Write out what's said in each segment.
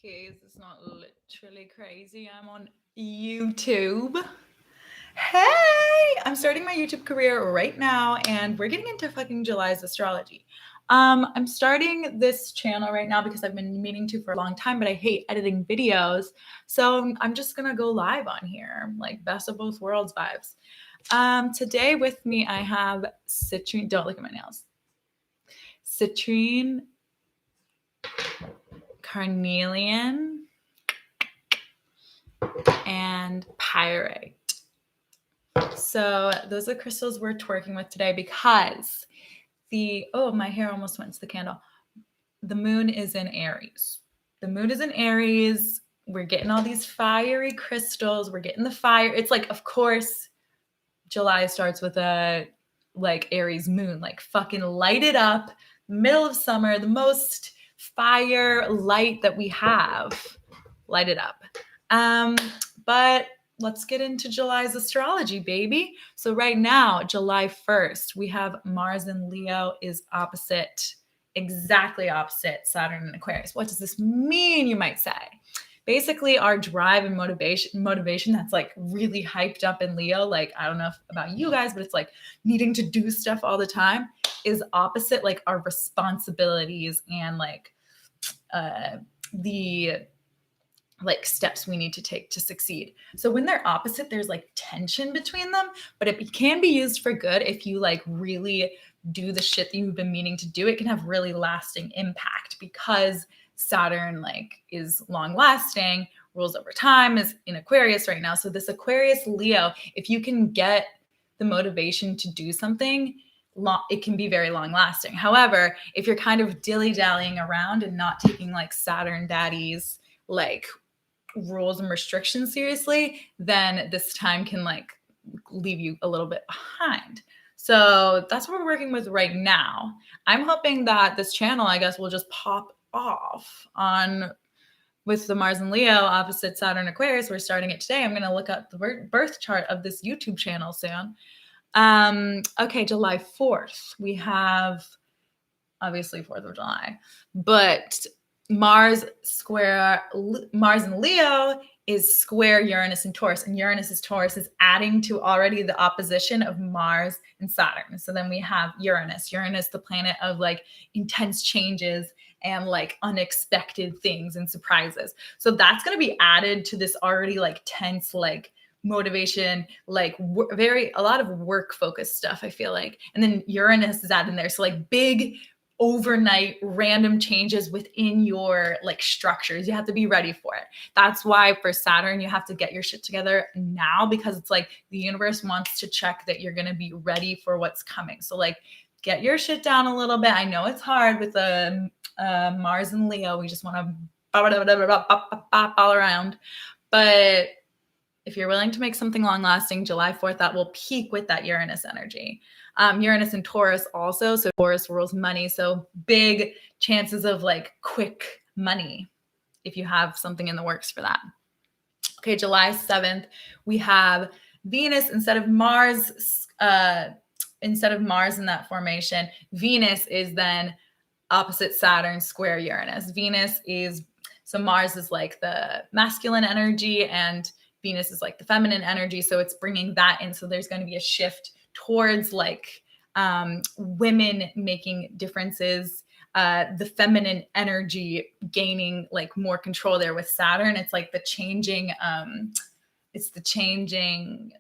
Okay, is this not literally crazy? I'm on YouTube. Hey, I'm starting my YouTube career right now, and we're getting into fucking July's astrology. I'm starting this channel right now because I've been meaning to for a long time, but I hate editing videos. So I'm just gonna go live on here, like best of both worlds vibes. Today with me I have Citrine. Don't look at my nails. Citrine, Carnelian, and Pyrite. So those are the crystals we're twerking with today because my hair almost went to the candle. The moon is in Aries. The moon is in Aries. We're getting all these fiery crystals. We're getting the fire. It's like, of course, July starts with a like Aries moon, like fucking light it up. Middle of summer, the most fire light that we have. Light it up. But let's get into July's astrology, baby. So right now, July 1st, we have Mars in Leo is exactly opposite Saturn in Aquarius. What does this mean, you might say? Basically, our drive and motivation that's like really hyped up in Leo, like I don't know about you guys, but it's like needing to do stuff all the time, is opposite like our responsibilities and like the like steps we need to take to succeed. So when they're opposite, there's like tension between them, but it can be used for good if you like really do the shit that you've been meaning to do. It can have really lasting impact because Saturn like is long lasting, rules over time, is in Aquarius right now. So this Aquarius Leo, if you can get the motivation to do something, it can be very long lasting. However, if you're kind of dilly-dallying around and not taking like Saturn daddies like rules and restrictions seriously, then this time can like leave you a little bit behind. So that's what we're working with right now. I'm hoping that this channel, I guess, will just pop off on with the Mars and Leo opposite Saturn Aquarius. We're starting it today. I'm going to look up the birth chart of this YouTube channel soon. Okay, July 4th. We have obviously 4th of July, but Mars in Leo is square Uranus and Taurus, and Taurus is adding to already the opposition of Mars and Saturn. So then we have Uranus, the planet of like intense changes and like unexpected things and surprises. So that's going to be added to this already like tense, like motivation, like a lot of work focused stuff, I feel like. And then Uranus is added in there. So like big overnight random changes within your like structures. You have to be ready for it. That's why for Saturn, you have to get your shit together now, because it's like the universe wants to check that you're going to be ready for what's coming. So like get your shit down a little bit. I know it's hard with the Mars and Leo. We just want to all around. But if you're willing to make something long lasting, July 4th, that will peak with that Uranus energy. Uranus and Taurus also. So Taurus rules money. So big chances of like quick money if you have something in the works for that. Okay, July 7th, we have Venus instead of Mars in that formation. Venus is then opposite Saturn, square Uranus. So Mars is like the masculine energy and Venus is like the feminine energy. So it's bringing that in. So there's going to be a shift towards like women making differences, the feminine energy gaining like more control there with Saturn. It's like the changing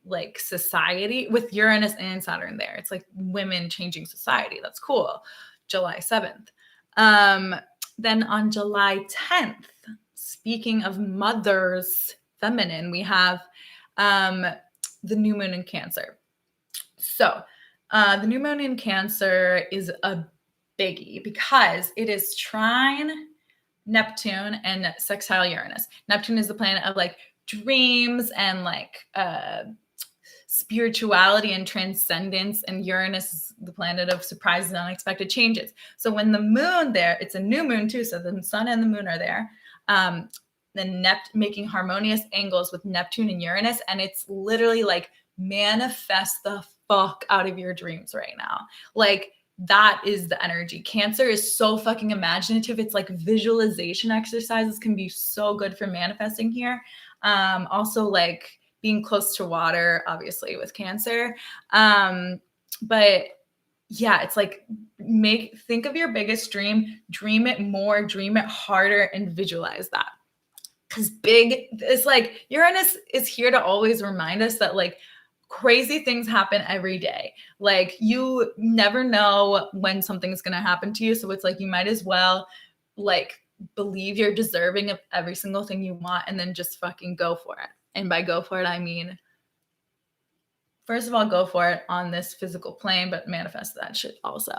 like society with Uranus and Saturn there. It's like women changing society. That's cool. July 7th. Then on July 10th, speaking of mothers, feminine, we have the new moon in Cancer. So the new moon in Cancer is a biggie because it is trine Neptune and sextile Uranus. Neptune is the planet of like dreams and like spirituality and transcendence, and Uranus is the planet of surprises and unexpected changes. So when the moon there, it's a new moon too, so the sun and the moon are there. Then making harmonious angles with Neptune and Uranus, and it's literally like manifest the fuck out of your dreams right now. Like that is the energy. Cancer is so fucking imaginative. It's like visualization exercises can be so good for manifesting here. Also like being close to water, obviously with Cancer. But yeah, it's like think of your biggest dream, dream it more, dream it harder, and visualize that. Because it's like Uranus is here to always remind us that like crazy things happen every day. Like you never know when something's going to happen to you. So it's like you might as well like believe you're deserving of every single thing you want and then just fucking go for it. And by go for it, I mean, first of all, go for it on this physical plane, but manifest that shit also.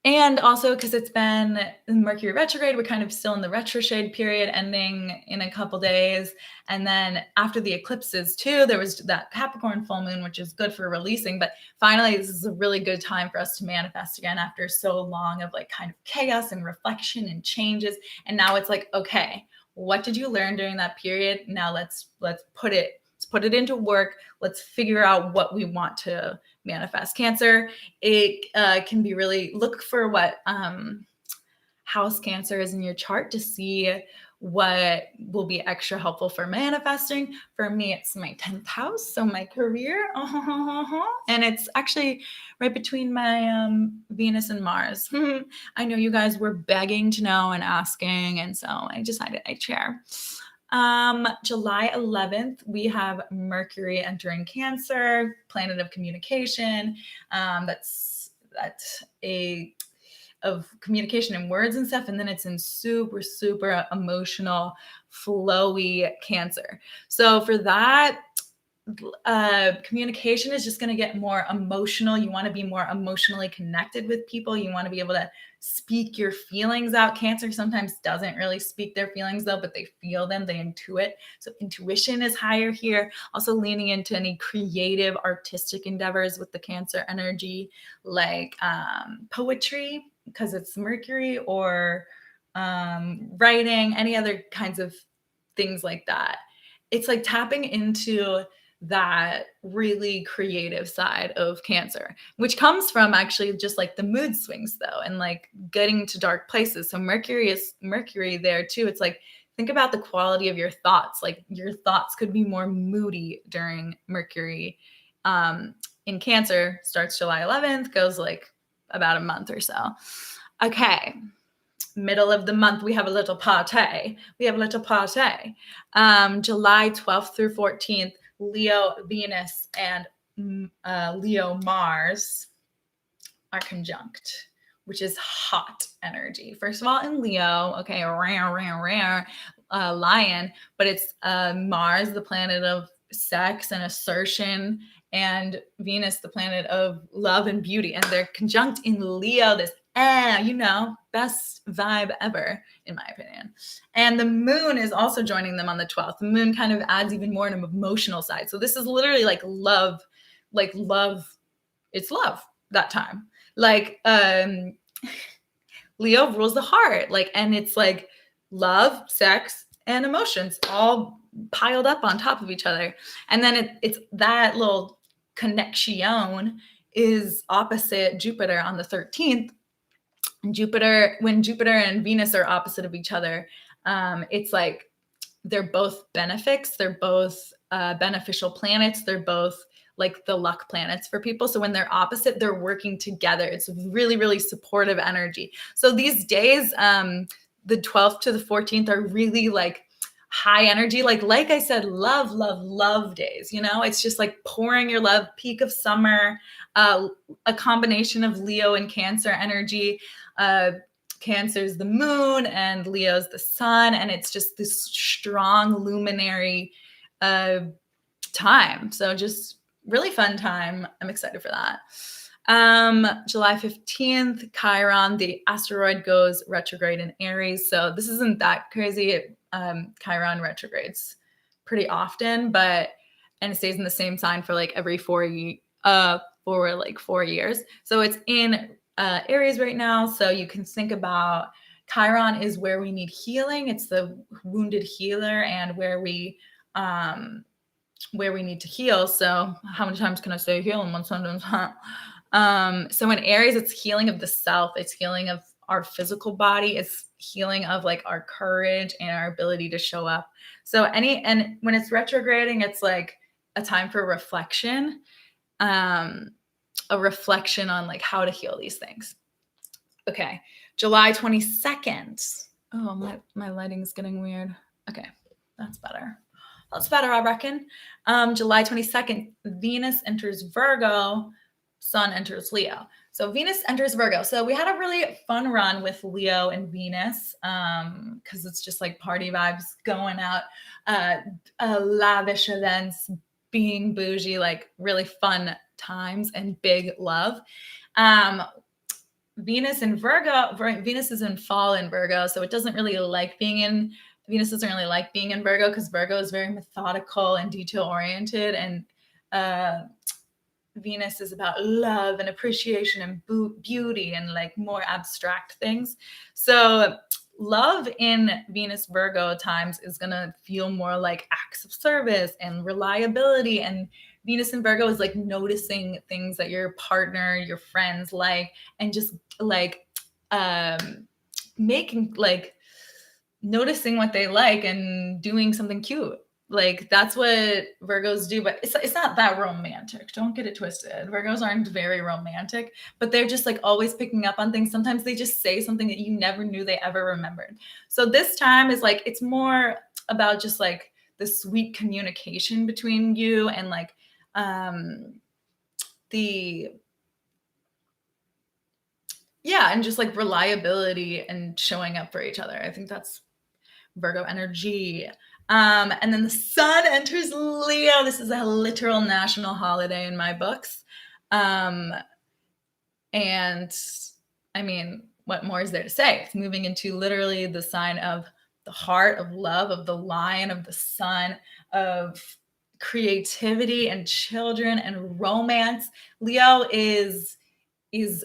And also because it's been Mercury retrograde, we're kind of still in the retrograde period ending in a couple days. And then after the eclipses too, there was that Capricorn full moon, which is good for releasing. But finally, this is a really good time for us to manifest again after so long of like kind of chaos and reflection and changes. And now it's like, okay, what did you learn during that period? Now let's put it into work. Let's figure out what we want to manifest. Cancer, it can be really look for what house Cancer is in your chart to see what will be extra helpful for manifesting. For me, it's my 10th house, so my career, and it's actually right between my Venus and Mars. I know you guys were begging to know and asking, and so I decided I'd share. July 11th, we have Mercury entering Cancer, planet of communication. That's of communication and words and stuff. And then it's in super, super emotional, flowy Cancer. So for that, communication is just going to get more emotional. You want to be more emotionally connected with people. You want to be able to speak your feelings out. Cancer sometimes doesn't really speak their feelings though, but they feel them, they intuit. So intuition is higher here. Also leaning into any creative artistic endeavors with the Cancer energy, like poetry, because it's Mercury, or writing, any other kinds of things like that. It's like tapping into that really creative side of Cancer, which comes from actually just like the mood swings though, and like getting to dark places. So Mercury there too. It's like, think about the quality of your thoughts. Like your thoughts could be more moody during Mercury. In Cancer, starts July 11th, goes like about a month or so. Okay. Middle of the month, we have a little party. July 12th through 14th, Leo Venus and Leo Mars are conjunct, which is hot energy. First of all, in Leo, okay, rare, lion, but it's Mars, the planet of sex and assertion, and Venus, the planet of love and beauty. And they're conjunct in Leo, this best vibe ever, in my opinion. And the moon is also joining them on the 12th. The moon kind of adds even more an emotional side. So this is literally like love, it's love that time. Like Leo rules the heart, and it's like love, sex, and emotions all piled up on top of each other. And then it's that little connection is opposite Jupiter on the 13th. When Jupiter and Venus are opposite of each other, it's like they're both benefics. They're both beneficial planets. They're both like the luck planets for people. So when they're opposite, they're working together. It's really, really supportive energy. So these days, the 12th to the 14th are really like high energy. Like I said, love days, it's just like pouring your love, peak of summer, a combination of Leo and Cancer energy. Cancer's the moon and Leo's the sun. And it's just this strong luminary time. So just really fun time. I'm excited for that. July 15th, Chiron, the asteroid, goes retrograde in Aries. So this isn't that crazy. Chiron retrogrades pretty often, and it stays in the same sign for like every 4 years. So it's in Aries right now. So you can think about Chiron is where we need healing. It's the wounded healer, and where we where we need to heal. So how many times can I say heal in one sentence? So in Aries, it's healing of the self. It's healing of our physical body. It's healing of like our courage and our ability to show up. So and when it's retrograding, it's like a time for reflection, a reflection on like how to heal these things. Okay, July 22nd. Oh, my lighting's getting weird. Okay, that's better. That's better, I reckon. July 22nd, Venus enters Virgo, Sun enters Leo. So Venus enters Virgo. So we had a really fun run with Leo and Venus because it's just like party vibes, going out, lavish events, being bougie, like really fun times and big love. Venus in Virgo, Venus is in fall in Virgo, so it doesn't really like being in, Venus doesn't really like being in Virgo because Virgo is very methodical and detail oriented, and Venus is about love and appreciation and beauty and like more abstract things. So love in Venus Virgo times is going to feel more like acts of service and reliability. And Venus in Virgo is like noticing things that your partner, your friends like, and just like making like noticing what they like and doing something cute. Like that's what Virgos do, but it's not that romantic. Don't get it twisted. Virgos aren't very romantic, but they're just like always picking up on things. Sometimes they just say something that you never knew they ever remembered. So this time is like, it's more about just like the sweet communication between you and like and just like reliability and showing up for each other. I think that's Virgo energy. And then the sun enters Leo. This is a literal national holiday in my books. And I mean, what more is there to say? It's moving into literally the sign of the heart, of love, of the lion, of the sun, of creativity and children and romance. Leo is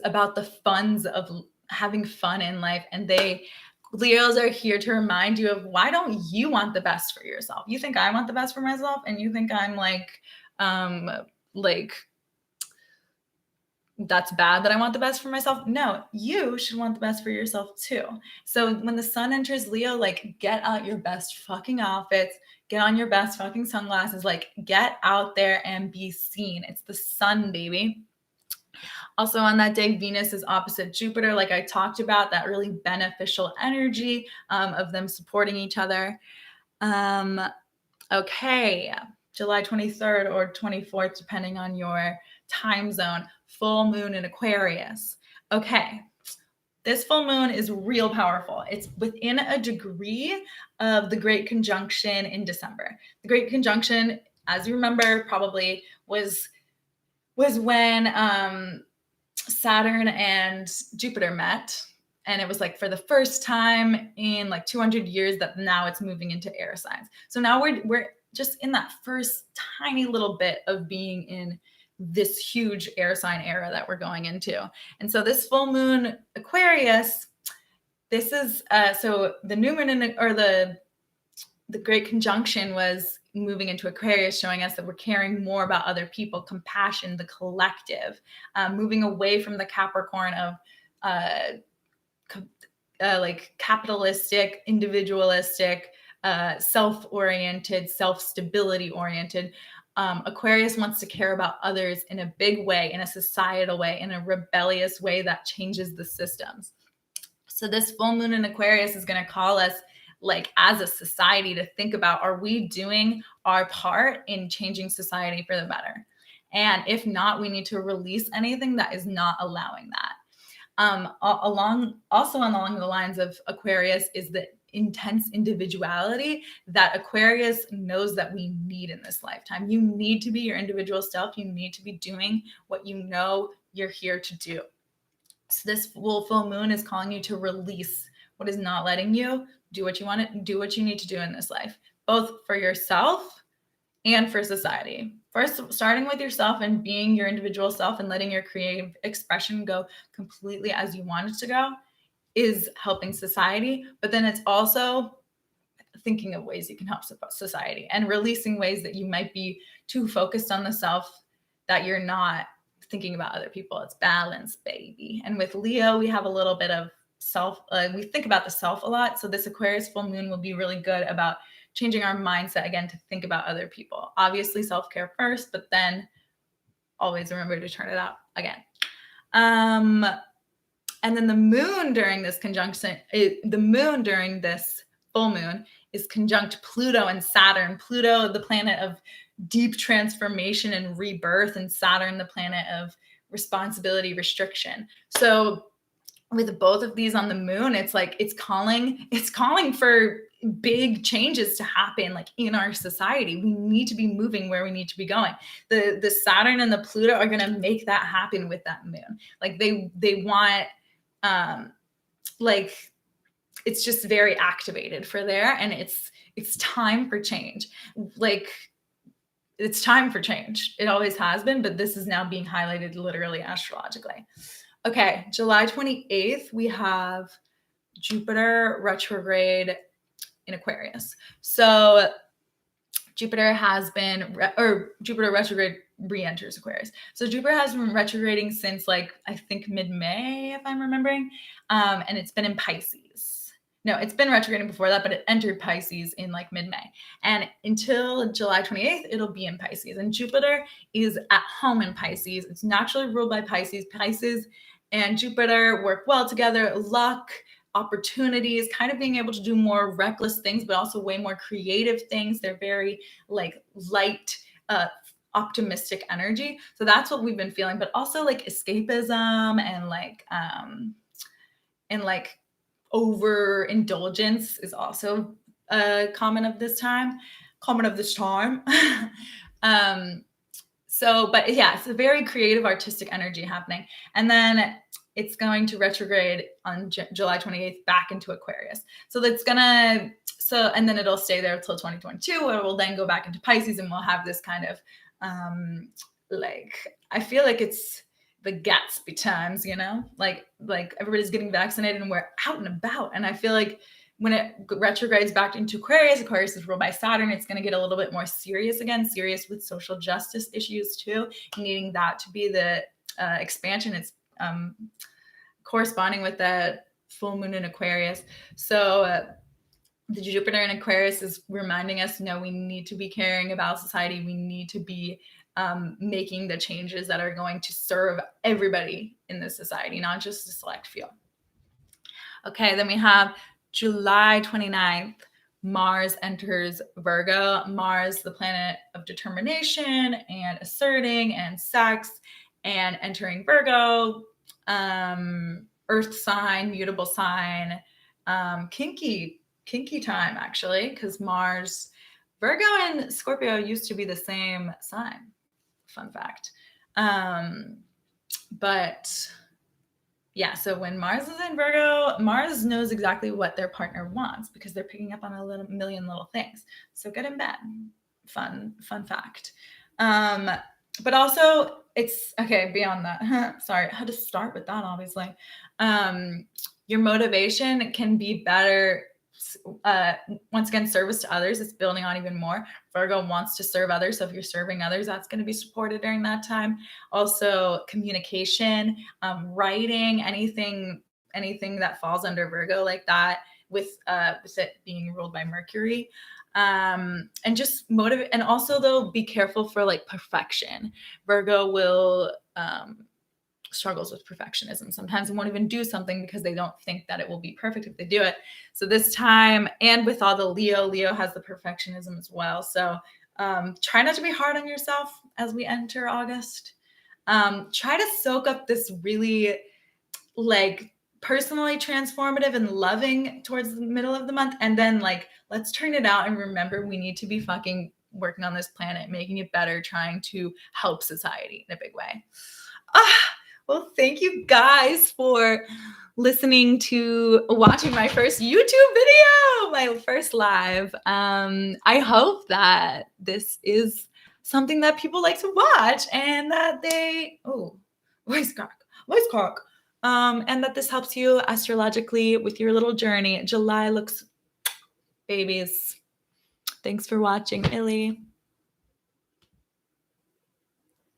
about the funs of having fun in life, and Leos are here to remind you of why don't you want the best for yourself? You think I want the best for myself, and you think I'm like that's bad that I want the best for myself. No, you should want the best for yourself too. So when the sun enters Leo, like get out your best fucking outfits, get on your best fucking sunglasses, like get out there and be seen. It's the sun, baby. Also on that day, Venus is opposite Jupiter, like I talked about, that really beneficial energy of them supporting each other. Okay, July 23rd or 24th, depending on your time zone, full moon in Aquarius. Okay, this full moon is real powerful. It's within a degree of the Great Conjunction in December. The Great Conjunction, as you remember, probably was when Saturn and Jupiter met, and it was like for the first time in like 200 years that now it's moving into air signs. So now we're just in that first tiny little bit of being in this huge air sign era that we're going into. And so this full moon Aquarius, this is so the new moon or the Great Conjunction was moving into Aquarius, showing us that we're caring more about other people, compassion, the collective, moving away from the Capricorn of like capitalistic, individualistic, self-oriented, self-stability oriented. Aquarius wants to care about others in a big way, in a societal way, in a rebellious way that changes the systems. So this full moon in Aquarius is going to call us, like as a society, to think about, are we doing our part in changing society for the better? And if not, we need to release anything that is not allowing that. Along the lines of Aquarius is the intense individuality that Aquarius knows that we need in this lifetime. You need to be your individual self. You need to be doing what you know you're here to do. So this full moon is calling you to release what is not letting you do what you want to do, what you need to do in this life, both for yourself and for society. First, starting with yourself and being your individual self and letting your creative expression go completely as you want it to go is helping society. But then it's also thinking of ways you can help society and releasing ways that you might be too focused on the self that you're not thinking about other people. It's balance, baby. And with Leo, we have a little bit of self, we think about the self a lot. So this Aquarius full moon will be really good about changing our mindset again to think about other people. Obviously self-care first, but then always remember to turn it out again. And then the moon during this conjunction, the moon during this full moon is conjunct Pluto and Saturn. Pluto, the planet of deep transformation and rebirth, and Saturn, the planet of responsibility, restriction. So with both of these on the moon, it's like it's calling for big changes to happen like in our society. We need to be moving where we need to be going. The Saturn and the Pluto are going to make that happen with that moon. Like they want like it's just very activated for there, and it's time for change. Like it's time for change. It always has been, but this is now being highlighted literally astrologically. Okay, July 28th, we have Jupiter retrograde in Aquarius. So Jupiter has been, Jupiter retrograde re-enters Aquarius. So Jupiter has been retrograding since like, I think mid-May, if I'm remembering. And it's been in Pisces. No, it's been retrograding before that, but it entered Pisces in like mid-May. And until July 28th, it'll be in Pisces. And Jupiter is at home in Pisces. It's naturally ruled by Pisces. Pisces and Jupiter work well together. Luck, opportunities, kind of being able to do more reckless things, but also way more creative things. They're very like light, optimistic energy. So that's what we've been feeling, but also like escapism and like overindulgence is also common of this time. So, but yeah, it's a very creative, artistic energy happening. And then it's going to retrograde on July 28th back into Aquarius. So that's gonna, and then it'll stay there until 2022, where we'll then go back into Pisces, and we'll have this kind of, like, I feel like it's the Gatsby times, you know, like everybody's getting vaccinated and we're out and about. And I feel like when it retrogrades back into Aquarius, Aquarius is ruled by Saturn, it's going to get a little bit more serious again, serious with social justice issues too, needing that to be the expansion. It's corresponding with the full moon in Aquarius. So the Jupiter in Aquarius is reminding us, no, we need to be caring about society. We need to be making the changes that are going to serve everybody in the society, not just a select few. Okay, then we have July 29th, Mars enters Virgo. Mars, the planet of determination and asserting and sex, and entering Virgo, earth sign, mutable sign, kinky time actually, because Mars, Virgo and Scorpio used to be the same sign. Fun fact. But yeah, so when Mars is in Virgo, Mars knows exactly what their partner wants because they're picking up on a million little things. So good and bad. Fun fact. But also it's, okay, beyond that, sorry, I had to start with that, obviously. Your motivation can be better. Once again, service to others, it's building on even more. Virgo wants to serve others. So if you're serving others, that's going to be supported during that time. Also communication, writing, anything that falls under Virgo like that, with it being ruled by Mercury. And just motivate. And also though, be careful for like perfection. Virgo will, struggles with perfectionism. Sometimes they won't even do something because they don't think that it will be perfect if they do it. So this time, and with all the Leo has the perfectionism as well. So try not to be hard on yourself as we enter August. Try to soak up this really like personally transformative and loving towards the middle of the month. And then like, let's turn it out and remember we need to be fucking working on this planet, making it better, trying to help society in a big way. Well, thank you guys for watching my first YouTube video, my first live. I hope that this is something that people like to watch and that they, voice crack. And that this helps you astrologically with your little journey. July looks, babies, Thanks for watching, Illy.